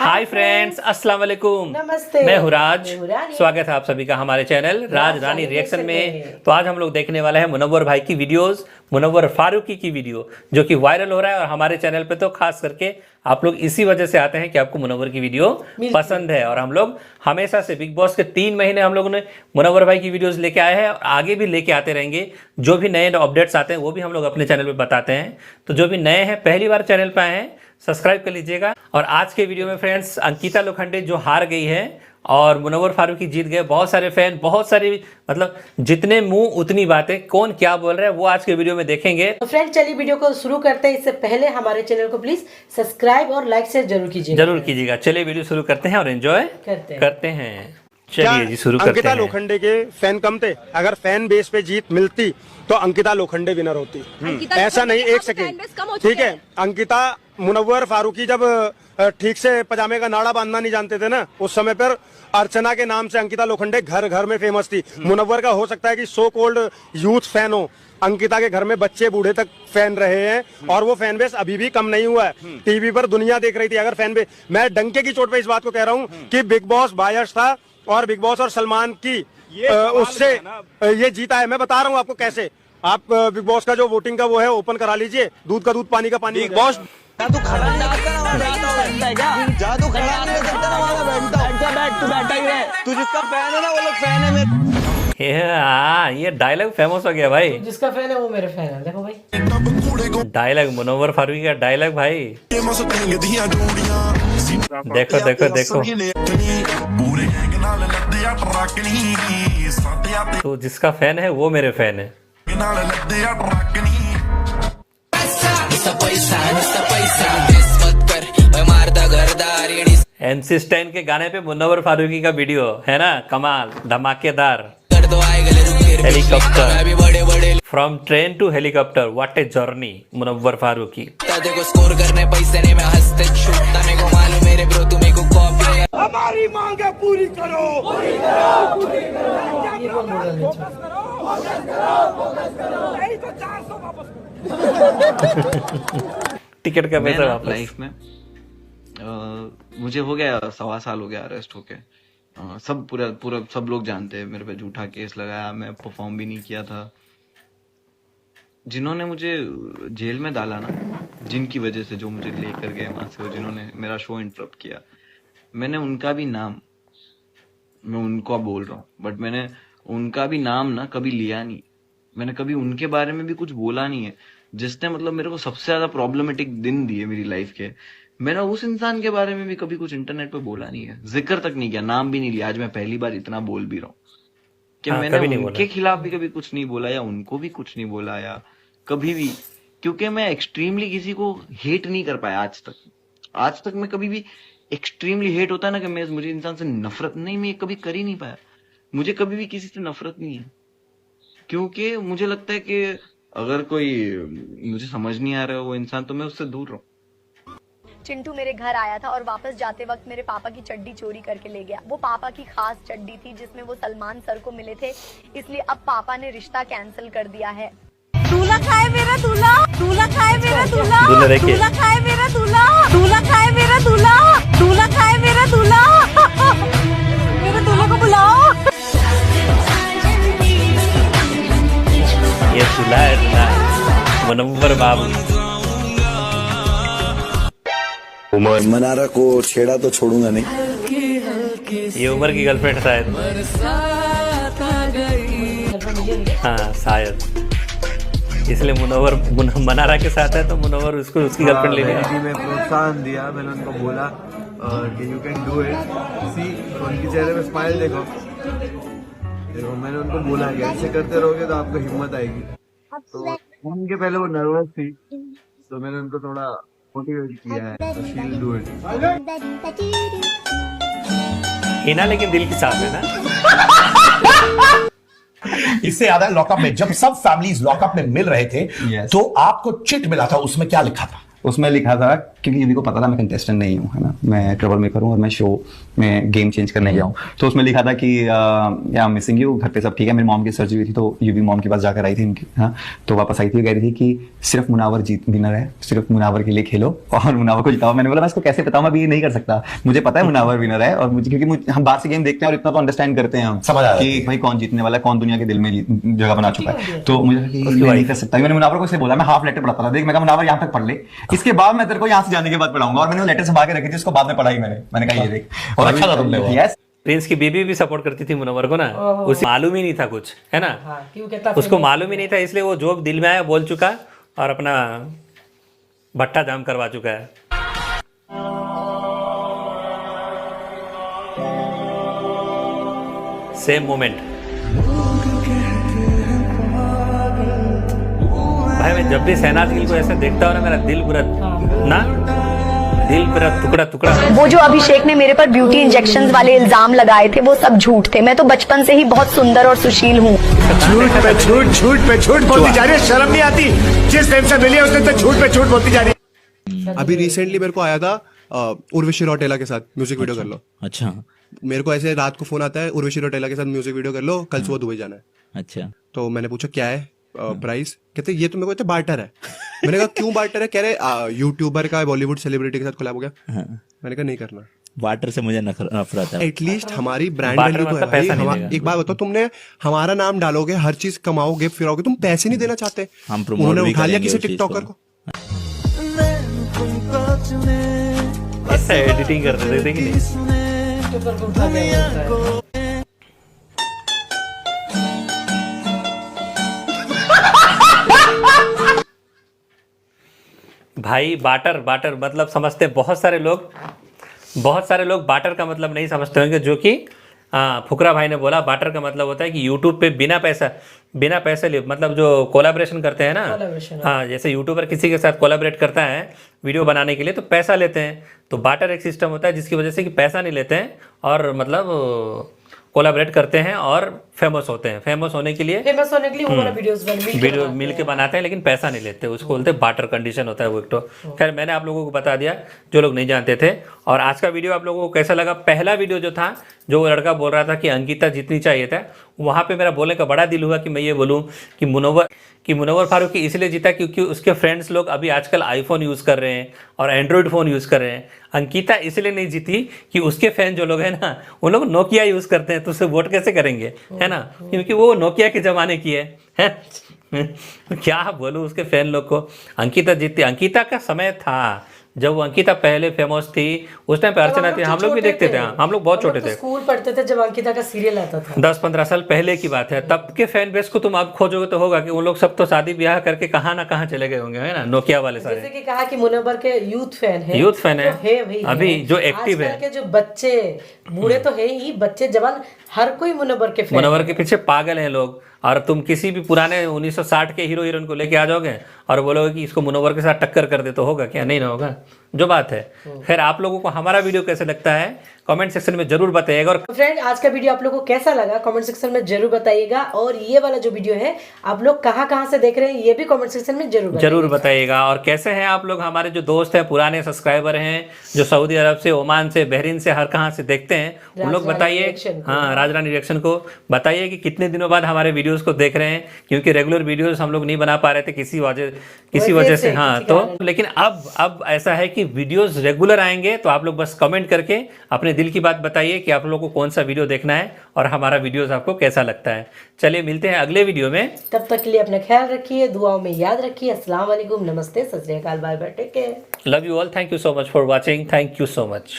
Hi friends, अस्सलाम वालेकुम। नमस्ते। मैं हूँ राज। स्वागत है आप सभी का हमारे चैनल राज रानी रिएक्शन में। तो आज हम लोग देखने वाले हैं मुनव्वर भाई की वीडियोस, मुनव्वर फारूकी की वीडियो जो कि वायरल हो रहा है। और हमारे चैनल पे तो खास करके आप लोग इसी वजह से आते हैं कि आपको मुनव्वर की वीडियो पसंद है। और हम लोग हमेशा से बिग बॉस के 3 महीने हम लोगों ने मुनव्वर भाई की वीडियोस लेके आए हैं और आगे भी लेके आते रहेंगे। जो भी नए अपडेट्स आते हैं वो भी हम लोग अपने चैनल पे बताते हैं। तो जो भी नए हैं, पहली बार चैनल पे आए हैं, सब्सक्राइब कर लीजिएगा। और आज के वीडियो में फ्रेंड्स, अंकिता लोखंडे जो हार गई है और मुनव्वर फारूकी जीत गए। बहुत सारे फैन, बहुत सारी मतलब जितने मुंह उतनी बातें, कौन क्या बोल रहा है वो आज के वीडियो में देखेंगे। तो फ्रेंड चलिए वीडियो को शुरू करते हैं। इससे पहले हमारे चैनल को प्लीज सब्सक्राइब और लाइक शेयर जरूर कीजिएगा। चलिए वीडियो शुरू करते हैं और एंजॉय करते हैं। चलिए जी शुरू करते हैं। अंकिता लोखंडे के फैन कम थे। अगर फैन बेस पे जीत मिलती तो अंकिता लोखंडे विनर होती। ऐसा नहीं, एक सेकेंड, ठीक है। अंकिता मुनव्वर फारूकी जब ठीक से पजामे का नाड़ा बांधना नहीं जानते थे ना, उस समय पर अर्चना के नाम से अंकिता लोखंडे घर घर में फेमस थी। मुनव्वर का हो सकता है कि सो कोल्ड यूथ फैन हो, अंकिता के घर में बच्चे बूढ़े तक फैन रहे हैं और वो फैन बेस अभी भी कम नहीं हुआ है। टीवी पर दुनिया देख रही थी। अगर फैन बेस, मैं डंके की चोट पे इस बात को कह रहा हूँ कि बिग बॉस बायस था और बिग बॉस और सलमान की उससे ये जीता है। मैं बता रहा हूँ आपको कैसे। आप बिग बॉस का जो वोटिंग का वो है ओपन करा लीजिए। दूध का दूध, पानी का पानी। बिग बॉस जादू खड़ा तू जिसका फैन है ना वो लोग फैन है मेरे। ये डायलॉग फेमस हो गया भाई। जिसका फैन है वो मेरे फैन है। देखो भाई डायलॉग, मुनव्वर फारूकी का डायलॉग भाई। देखो देखो देखो। तो जिसका फैन है वो मेरे फैन है। एमसी स्टैन के गाने पे मुनव्वर फारूकी का वीडियो है ना, कमाल, धमाकेदार। Helicopter, from train to helicopter, what a journey. Munawar Faruqui score करने पैसे नहीं, मैं हंसते छूटता, मेरे को मालूम मेरे ब्रो तुम्हें को कॉपी। हमारी मांगे पूरी करो, पूरी करो, पूरी करो। टिकट का पैसा वापस। लाइफ में मुझे हो गया 1.25 साल हो गया अरेस्ट होके। सब पूरा सब लोग जानते हैं मेरे पे झूठा केस लगाया, मैं परफॉर्म भी नहीं किया था। जिन्होंने मुझे जेल में डाला ना, जिनकी वजह से, जो मुझे लेकर गए वहां से, जिन्होंने मेरा शो इंटरप्ट किया, मैंने उनका भी नाम, मैं उनको बोल रहा हूँ, बट मैंने उनका भी नाम ना कभी लिया नहीं। मैंने कभी उनके बारे में भी कुछ बोला नहीं है। जिसने मतलब मेरे को सबसे ज्यादा प्रॉब्लमेटिक दिन दिए मेरी लाइफ के, मैंने उस इंसान के बारे में भी कभी कुछ इंटरनेट पे बोला नहीं है, जिक्र तक नहीं किया, नाम भी नहीं लिया। आज मैं पहली बार इतना बोल भी रहा हूँ कि मैंने उनके खिलाफ भी कभी कुछ नहीं बोला या उनको भी कुछ नहीं बोला या कभी भी, क्योंकि मैं एक्सट्रीमली किसी को हेट नहीं कर पाया आज तक मैं कभी भी एक्सट्रीमली हेट होता है ना कि मुझे इंसान से नफरत नहीं, मैं कभी कर ही नहीं पाया। मुझे कभी भी किसी से नफरत नहीं है, क्योंकि मुझे लगता है कि अगर कोई मुझे समझ नहीं आ रहा है वो इंसान, तो मैं उससे दूर रहूं। चिंटू मेरे घर आया था और वापस जाते वक्त मेरे पापा की चड्डी चोरी करके ले गया। वो पापा की खास चड्डी थी जिसमें वो सलमान सर को मिले थे, इसलिए अब पापा ने रिश्ता कैंसिल कर दिया है। दूल्हा खाए मेरा दूल्हा, दूल्हा खाए मेरा दूल्हा, दूल्हा खाए मेरा दूल्हा, दूल्हा खाए मेरा दूल्हा, दूल्हा खाए मेरा दूल्हा। मेरे दूल्हे को बुलाओ। ये दूल्हा है मुनव्वर बाबू। उमर मनारा को छेड़ा तो छोड़ूंगा नहीं। ये उमर की गर्लफ्रेंड शायद। हाँ शायद, इसलिए मुनव्वर मनारा के साथ है तो मुनव्वर उसको उसकी गर्लफ्रेंड ले लिया। मैं प्रोत्साहन दिया, मैंने उनको बोला कि यू कैन डू इट। सी उनके चेहरे पे स्माइल देखो। मैंने उनको बोला कि ऐसे करते रहोगे तो आपको हिम्मत आएगी। तो उनके पहले वो नर्वस थी, तो मैंने उनको थोड़ा मोटिवेट किया है, she will do it. Hina लेकिन दिल की साफ है ना। इससे याद है लॉकअप में जब सब फैमिलीज लॉकअप में मिल रहे थे, तो आपको चिट मिला था, उसमें क्या लिखा था? उसमें लिखा था क्योंकि युवी को पता था मैं कंटेस्टेंट नहीं हूँ, है ना, मैं ट्रबल मेकर हूँ और मैं शो में गेम चेंज करने गया हूँ। तो उसमें लिखा था कि या मिसिंग यू, घर पे सब ठीक है। मेरी मॉम की सर्जरी हुई थी तो युवी मॉम के पास जाकर आई थी उनकी, हाँ, तो वापस आई थी, कह रही थी कि सिर्फ मुनावर जीत विनर है, सिर्फ मुनावर के लिए खेलो और मुनावर को जिताओ। मैंने बोला मैं इसको कैसे बताऊँ, मैं अभी ये नहीं कर सकता, मुझे पता है मुनावर विनर है और मुझे, क्योंकि हम बाहर से गेम देखते हैं और इतना तो अंडरस्टैंड करते हैं हम कि भाई कौन जीतने वाला है, कौन दुनिया के दिल में जगह बना चुका है। तो मुझे नहीं कर सकता। मैंने मुनावर को इसलिए बोला, मैं हाफ लेटर पढ़ता था, देख मैं मुनावर यहाँ तक पढ़ ले, इसके बाद मैं तेरे को यहाँ से जाने के बाद पढ़ाऊंगा। और मैंने वो लेटर संभाल के रखी थी, उसको बाद में पढ़ाई मैंने कहा ये देख। और अच्छा था तुमने वो। यस, प्रिंस की बीबी भी सपोर्ट करती थी मुनव्वर को ना, उसे मालूम ही नहीं था कुछ, है ना, उसको मालूम ही नहीं था, इसलिए वो जो दिल में आया बोल चुका और अपना भट्टा जाम करवा चुका है। सेम मोमेंट भाई, मैं जब भी शहनाज गिल को ऐसे देखता हूँ ना, मेरा दिल पूरा टुकड़ा टुकड़ा। वो जो अभिषेक ने मेरे पर ब्यूटी इंजेक्शंस वाले इल्जाम लगाए थे वो सब झूठ थे। मैं तो बचपन से ही बहुत सुंदर और सुशील हूँ। झूठ पे झूठ बोलती जा रही है, शर्म नहीं आती? जिस टाइम से मिली है उसने तो झूठ पे झूठ बोलती जा रही है। अभी रिसेंटली मेरे को आया था उर्वशी रौटेला के साथ म्यूजिक वीडियो कर लो। अच्छा, मेरे को ऐसे रात को फोन आता है, उर्वशी रौटेला के साथ म्यूजिक वीडियो कर लो, कल सुबह दुबई जाना है। अच्छा, तो मैंने पूछा क्या है प्राइस, कहते ये तो मेरे को बार्टर है। मैंने कहा क्यों बार्टर है? कह रहे यूट्यूबर का बॉलीवुड सेलिब्रिटी के साथ कोलैब हो गया। मैंने कहा नहीं करना, वाटर से मुझे नफरत है। एटलीस्ट हमारी ब्रांड वैल्यू तो है भाई। एक बात बताओ, तुमने हमारा नाम डालोगे, हर चीज कमाओगे फिरोगे, तुम पैसे नहीं देना चाहते। उन्होंने उठा लिया किसी टिकटॉकर को, ऐसा एडिटिंग करते थे कि भाई बाटर मतलब समझते बहुत सारे लोग बाटर का मतलब नहीं समझते होंगे, जो कि फुकरा भाई ने बोला बाटर का मतलब होता है कि यूट्यूब पे बिना पैसे ले, मतलब जो कोलैबोरेशन करते हैं ना, हाँ, जैसे यूट्यूबर किसी के साथ कोलैबोरेट करता है वीडियो बनाने के लिए तो पैसा लेते हैं, तो बाटर एक सिस्टम होता है जिसकी वजह से कि पैसा नहीं लेते हैं और मतलब कोलैबोरेट करते हैं और फेमस होते हैं। फेमस होने के लिए वो वाला वीडियो मिल के बनाते हैं, लेकिन पैसा नहीं लेते, उसको बोलते हैं बाटर कंडीशन होता है वो एक तो। खैर मैंने आप लोगों को बता दिया जो लोग नहीं जानते थे। और आज का वीडियो आप लोगों को कैसा लगा? पहला वीडियो जो था, जो वो लड़का बोल रहा था कि अंकिता जीतनी चाहिए था, वहाँ पे मेरा बोलने का बड़ा दिल हुआ कि मैं ये बोलूँ कि मुनव्वर फारूकी इसलिए जीता क्योंकि उसके फ्रेंड्स लोग अभी आजकल आईफोन यूज़ कर रहे हैं और एंड्रॉयड फ़ोन यूज़ कर रहे हैं। अंकिता इसलिए नहीं जीती कि उसके फैन जो लोग हैं ना, वो लोग नोकिया यूज़ करते हैं, तो उसे वोट कैसे करेंगे, है ना, क्योंकि वो नोकिया के ज़माने की है? क्या बोलूँ उसके फैन लोग को। अंकिता जीतती, अंकिता का समय था जब वो अंकिता पहले फेमस थी, उस टाइम पे अर्चना थी, हम लोग भी देखते थे, हम लोग बहुत छोटे थे, स्कूल पढ़ते थे जब अंकिता का सीरियल आता था। 10-15 साल पहले की बात है। तब के फैन बेस को तुम अब खोजोगे तो होगा कि वो लोग सब तो शादी ब्याह करके कहाँ ना कहाँ चले गए होंगे, है ना, नोकिया वाले सारे। जैसे कि कहा कि मुनव्वर के यूथ फैन है तो अभी जो एक्टिव है, के जो बच्चे बूढ़े तो है ही, बच्चे जवान हर कोई मुनव्वर के फैन, मुनव्वर के पीछे पागल हैं लोग। और तुम किसी भी पुराने 1960 के हीरो हीरोइन को लेके आ जाओगे और बोलोगे कि इसको मुनव्वर के साथ टक्कर कर दे, तो होगा क्या? नहीं ना होगा, जो बात है। खैर आप लोगों को हमारा वीडियो कैसे लगता है कमेंट सेक्शन में जरूर बताइएगा। और फ्रेंड आज का वीडियो आप लोगों को कैसा लगा कमेंट सेक्शन में जरूर बताइएगा। और ये वाला जो वीडियो है आप लोग कहाँ से देख रहे हैं ये भी कमेंट सेक्शन में जरूर बताइएगा। और कैसे हैं आप लोग, हमारे जो दोस्त हैं, पुराने सब्सक्राइबर हैं, जो सऊदी अरब से, ओमान से, बहरीन से, हर कहाँ से देखते हैं, उन लोग बताइए। हाँ, राज रानी रिएक्शन को बताइए कि कितने दिनों बाद हमारे वीडियोस को देख रहे हैं, क्योंकि रेगुलर वीडियोस हम लोग नहीं बना पा रहे थे किसी वजह से। हाँ, तो लेकिन अब ऐसा है कि वीडियोस रेगुलर आएंगे, तो आप लोग बस कमेंट करके अपने दिल की बात बताइए कि आप लोगों को कौन सा वीडियो देखना है और हमारा वीडियोस आपको कैसा लगता है। चलिए मिलते हैं अगले वीडियो में, तब तक के लिए अपना ख्याल रखिए, दुआओं में याद रखिए। अस्सलाम वालेकुम, नमस्ते, सत श्री अकाल, bye bye, take care, love you all, thank you so much for watching, thank you so much.